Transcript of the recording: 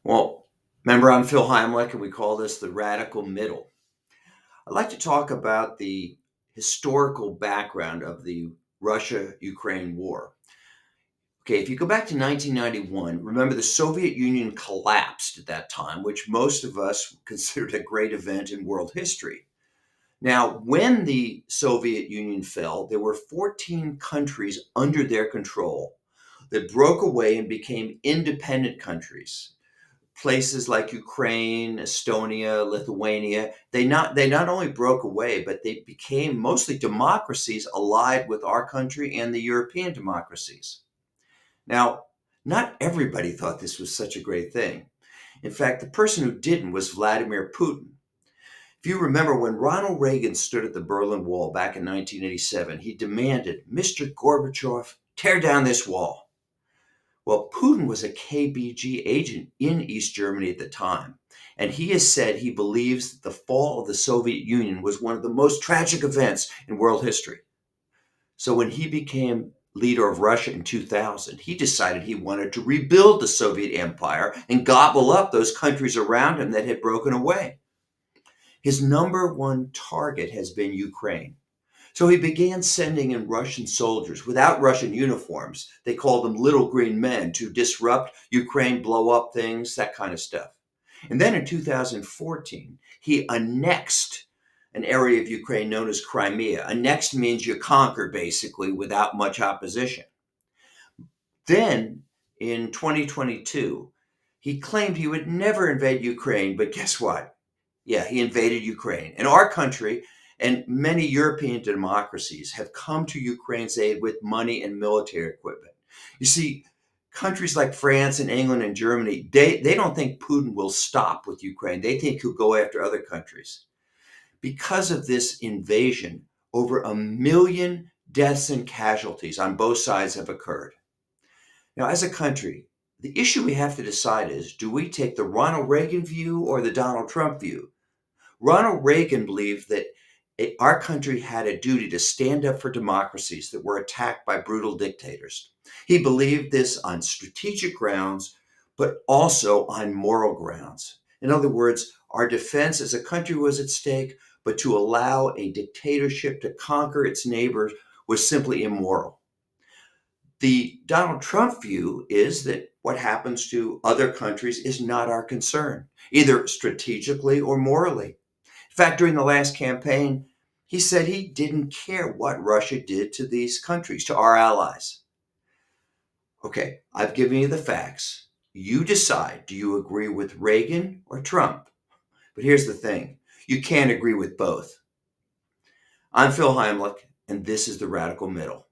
Well, remember, I'm Phil Heimlich, and we call this the radical middle. I'd like to talk about the historical background of the Russia Ukraine war. Okay, if you go back to 1991, remember the Soviet Union collapsed at that time, which most of us considered a great event in world history. Now, when the Soviet Union fell, there were 14 countries under their control that broke away and became independent countries. Places like Ukraine, Estonia, Lithuania, they not only broke away, but they became mostly democracies allied with our country and the European democracies. Now, not everybody thought this was such a great thing. In fact, the person who didn't was Vladimir Putin. If you remember when Ronald Reagan stood at the Berlin Wall back in 1987, he demanded, "Mr. Gorbachev, tear down this wall." Well, Putin was a KBG agent in East Germany at the time, and he has said he believes that the fall of the Soviet Union was one of the most tragic events in world history. So when he became leader of Russia in 2000, he decided he wanted to rebuild the Soviet Empire and gobble up those countries around him that had broken away. His number one target has been Ukraine. So he began sending in Russian soldiers without Russian uniforms. They called them little green men to disrupt Ukraine, blow up things, that kind of stuff. And then in 2014, he annexed an area of Ukraine known as Crimea. Annexed means you conquer basically without much opposition. Then in 2022, he claimed he would never invade Ukraine, but guess what? Yeah, he invaded Ukraine. And our country and many European democracies have come to Ukraine's aid with money and military equipment. You see, countries like France and England and Germany, they don't think Putin will stop with Ukraine. They think he'll go after other countries. Because of this invasion, over 1 million deaths and casualties on both sides have occurred. Now, as a country, the issue we have to decide is, do we take the Ronald Reagan view or the Donald Trump view? Ronald Reagan believed that our country had a duty to stand up for democracies that were attacked by brutal dictators. He believed this on strategic grounds, but also on moral grounds. In other words, our defense as a country was at stake, but to allow a dictatorship to conquer its neighbors was simply immoral. The Donald Trump view is that what happens to other countries is not our concern, either strategically or morally. In fact, during the last campaign, he said he didn't care what Russia did to these countries, to our allies. Okay, I've given you the facts. You decide, do you agree with Reagan or Trump? But here's the thing, you can't agree with both. I'm Phil Heimlich, and this is the Radical Middle.